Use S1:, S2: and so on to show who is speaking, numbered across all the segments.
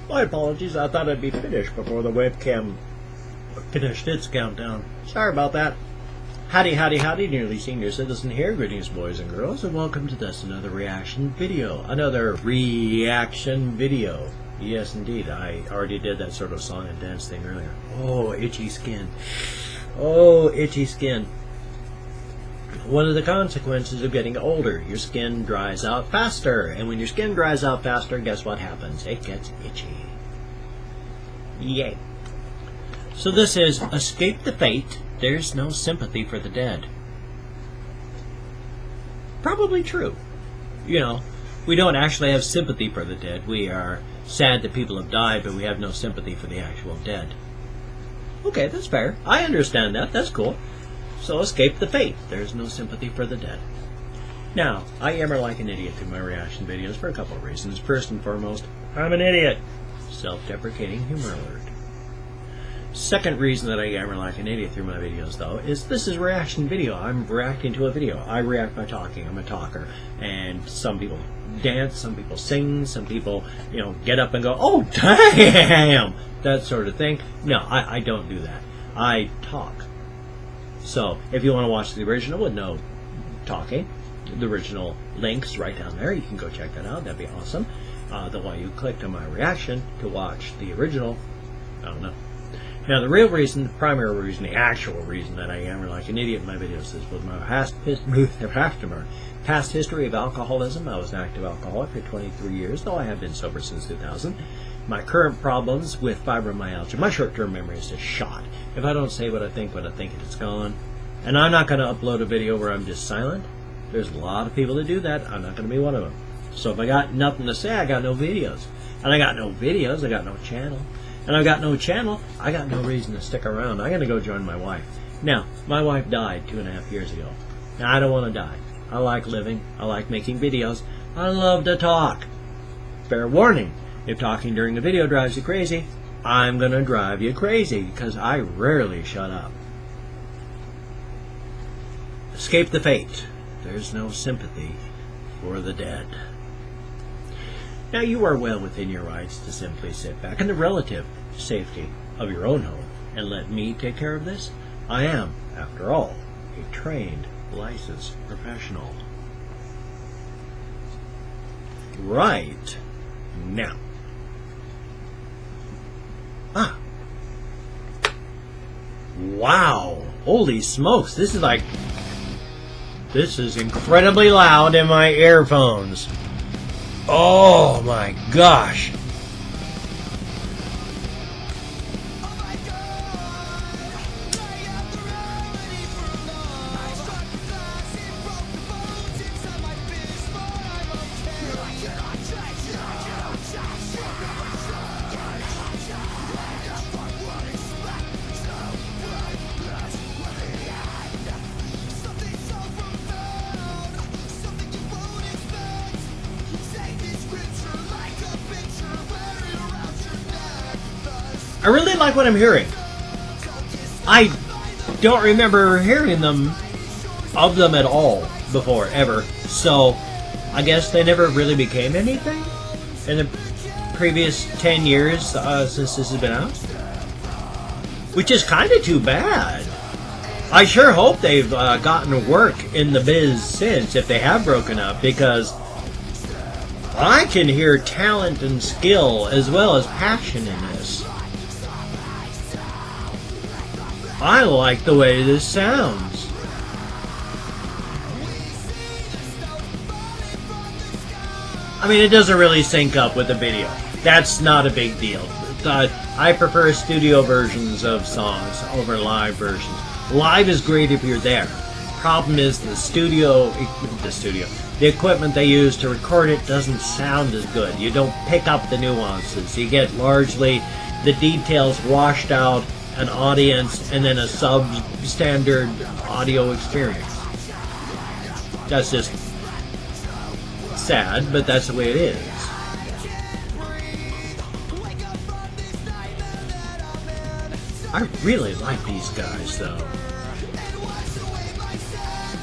S1: My apologies, I thought I'd be finished before the webcam finished its countdown. Sorry about that. Howdy, howdy, howdy, nearly senior citizen here. Greetings, boys and girls, and welcome to this another reaction video. Another reaction video. Yes, indeed. I already did that sort of song and dance thing earlier. Oh, itchy skin. Oh, itchy skin. One of the consequences of getting older, your skin dries out faster. And when your skin dries out faster, guess what happens? It gets itchy. Yay. So this is Escape the Fate. There's no sympathy for the dead. Probably true. You know, we don't actually have sympathy for the dead. We are sad that people have died, but we have no sympathy for the actual dead. Okay, that's fair. I understand that. That's cool. So escape the fate. There's no sympathy for the dead. Now, I yammer like an idiot through my reaction videos for a couple of reasons. First and foremost, I'm an idiot. Self-deprecating humor alert. Second reason that I yammer like an idiot through my videos, though, is this is a reaction video. I'm reacting to a video. I react by talking. I'm a talker. And some people dance, some people sing, some people, you know, get up and go, oh, damn! That sort of thing. No, I don't do that. I talk. So, if you want to watch the original with no talking, the original link's right down there. You can go check that out. That'd be awesome. The while you clicked on my reaction to watch the original, I don't know. Now, the real reason, the primary reason, the actual reason that I yammer like an idiot in my videos is with my past history of alcoholism. I was an active alcoholic for 23 years, though I have been sober since 2000. My current problems with fibromyalgia. My short-term memory is just shot. If I don't say what I think, it's gone. And I'm not going to upload a video where I'm just silent. There's a lot of people that do that. I'm not going to be one of them. So if I got nothing to say, I got no videos. And I got no videos, I got no channel. And I got no channel, I got no reason to stick around. I'm going to go join my wife. Now, my wife died 2.5 years ago. Now, I don't want to die. I like living. I like making videos. I love to talk. Fair warning, if talking during the video drives you crazy, I'm going to drive you crazy because I rarely shut up. Escape the fate. There's no sympathy for the dead. Now, you are well within your rights to simply sit back in the relative safety of your own home and let me take care of this. I am, after all, a trained, licensed professional. Right now. Wow. Holy smokes. This is incredibly loud in my earphones. Oh my gosh. I really like what I'm hearing. I don't remember hearing them at all before, ever. So, I guess they never really became anything in the previous 10 years since this has been out. Which is kind of too bad. I sure hope they've gotten work in the biz since, if they have broken up, because I can hear talent and skill as well as passion in this. I like the way this sounds. I mean, it doesn't really sync up with the video. That's not a big deal. I prefer studio versions of songs over live versions. Live is great if you're there. Problem is the equipment they use to record it doesn't sound as good. You don't pick up the nuances. You get largely the details washed out, an audience, and then a substandard audio experience. That's just sad, but that's the way it is. I really like these guys, though.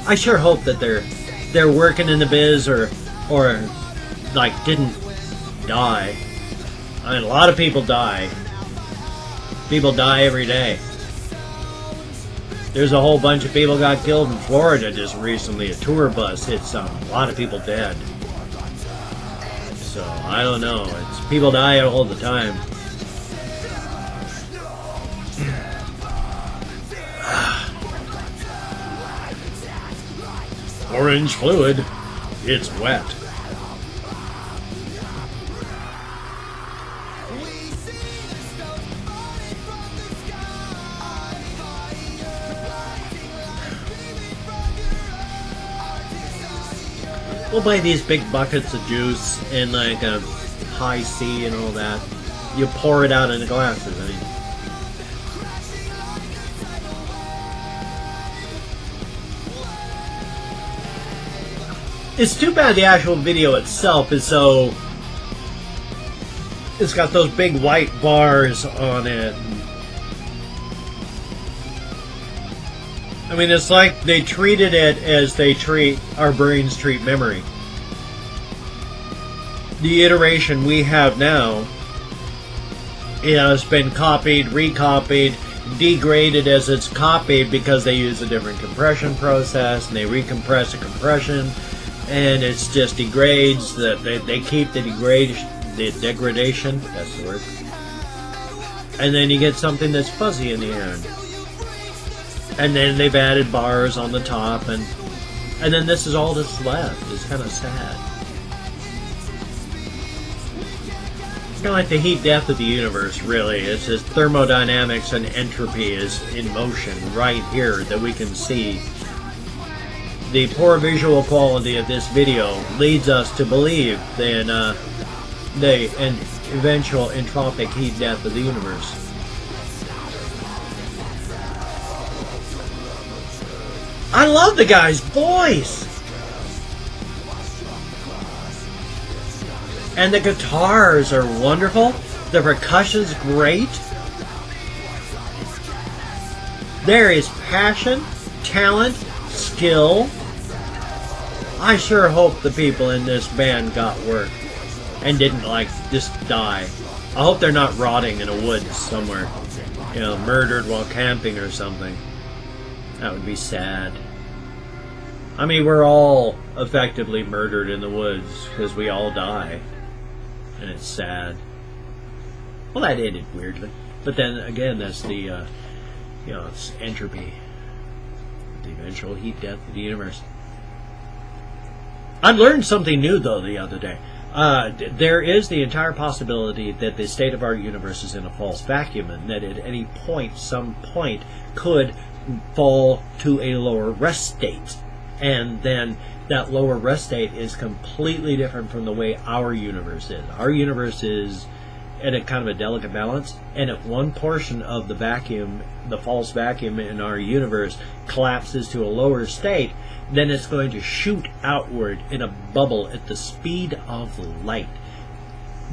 S1: I sure hope that they're working in the biz or like didn't die. I mean, a lot of people die. People die every day. There's a whole bunch of people got killed in Florida just recently. A tour bus hit something. A lot of people dead. So, I don't know. It's people die all the time. Orange fluid. It's wet. We'll buy these big buckets of juice in like a high C and all that. You pour it out in the glasses. I mean, it's too bad the actual video itself is so... It's got those big white bars on it. I mean, it's like they treated it as they treat our brains treat memory. The iteration we have now, it has been copied, recopied, degraded as it's copied because they use a different compression process and they recompress the compression, and it's just degrades. They keep the degradation. That's the word. And then you get something that's fuzzy in the end. And then they've added bars on the top, and then this is all that's left. It's kind of sad. Kind of like the heat death of the universe, really. It's just thermodynamics and entropy is in motion right here that we can see. The poor visual quality of this video leads us to believe in the eventual entropic heat death of the universe. I love the guy's voice! And the guitars are wonderful. The percussion's great. There is passion, talent, skill. I sure hope the people in this band got work and didn't, like, just die. I hope they're not rotting in a woods somewhere. You know, murdered while camping or something. That would be sad. I mean, we're all effectively murdered in the woods because we all die. And it's sad. Well, that ended weirdly. But then again, that's the, it's entropy. The eventual heat death of the universe. I learned something new, though, the other day. There is the entire possibility that the state of our universe is in a false vacuum, and that at any point, some point, could fall to a lower rest state. And then that lower rest state is completely different from the way our universe is. Our universe is at a kind of a delicate balance, and if one portion of the vacuum, the false vacuum in our universe, collapses to a lower state, then it's going to shoot outward in a bubble at the speed of light,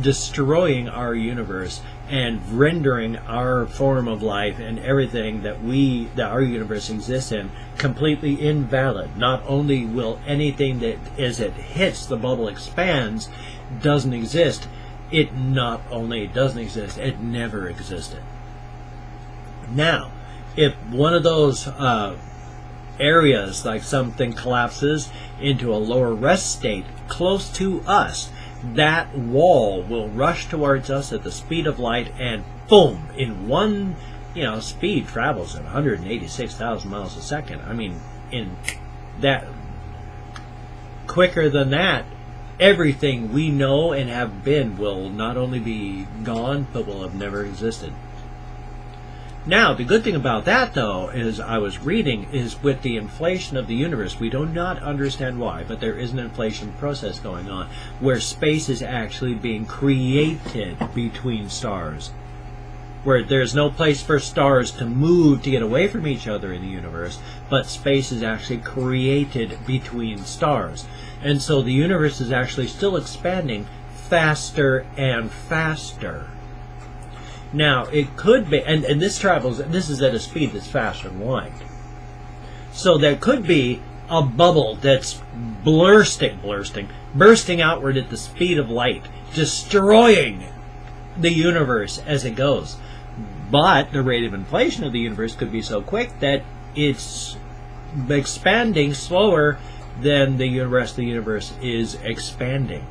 S1: destroying our universe and rendering our form of life and everything that our universe exists in completely invalid. Not only will anything that as it hits the bubble expands doesn't exist, it not only doesn't exist, it never existed. Now, if one of those areas, like something collapses into a lower rest state close to us, that wall will rush towards us at the speed of light, and boom, in one, speed travels at 186,000 miles a second. I mean, in that, quicker than that, everything we know and have been will not only be gone, but will have never existed. Now, the good thing about that, though, is I was reading, is with the inflation of the universe, we do not understand why, but there is an inflation process going on, where space is actually being created between stars. Where there's no place for stars to move to get away from each other in the universe, but space is actually created between stars. And so the universe is actually still expanding faster and faster. Now, it could be, and this is at a speed that's faster than light. So there could be a bubble that's bursting outward at the speed of light, destroying the universe as it goes. But the rate of inflation of the universe could be so quick that it's expanding slower than the rest of the universe is expanding.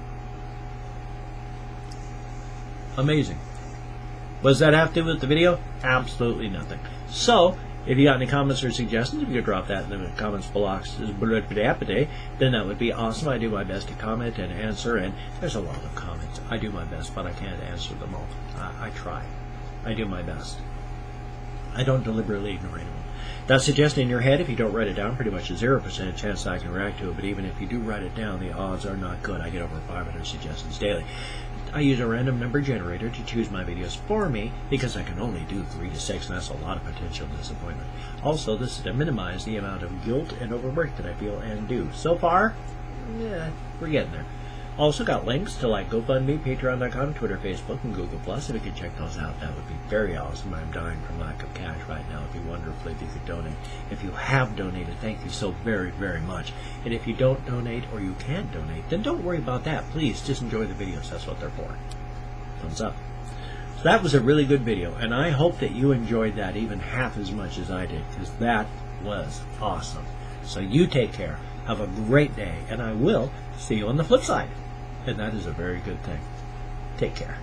S1: Amazing. What does that have to do with the video? Absolutely nothing. So, if you got any comments or suggestions, if you could drop that in the comments below, then that would be awesome. I do my best to comment and answer, and there's a lot of comments. I do my best, but I can't answer them all. I try. I do my best. I don't deliberately ignore anyone. That suggestion in your head, if you don't write it down, pretty much a 0% chance that I can react to it, but even if you do write it down, the odds are not good. I get over 500 suggestions daily. I use a random number generator to choose my videos for me because I can only do 3 to 6, and that's a lot of potential disappointment. Also, this is to minimize the amount of guilt and overwork that I feel and do. So far, we're getting there. Also got links to like GoFundMe, Patreon.com, Twitter, Facebook, and Google+. If you could check those out, that would be very awesome. I'm dying from lack of cash right now. It'd be wonderful if you could donate. If you have donated, thank you so very, very much. And if you don't donate or you can't donate, then don't worry about that. Please, just enjoy the videos. That's what they're for. Thumbs up. So that was a really good video, and I hope that you enjoyed that even half as much as I did, because that was awesome. So you take care. Have a great day, and I will see you on the flip side. And that is a very good thing. Take care.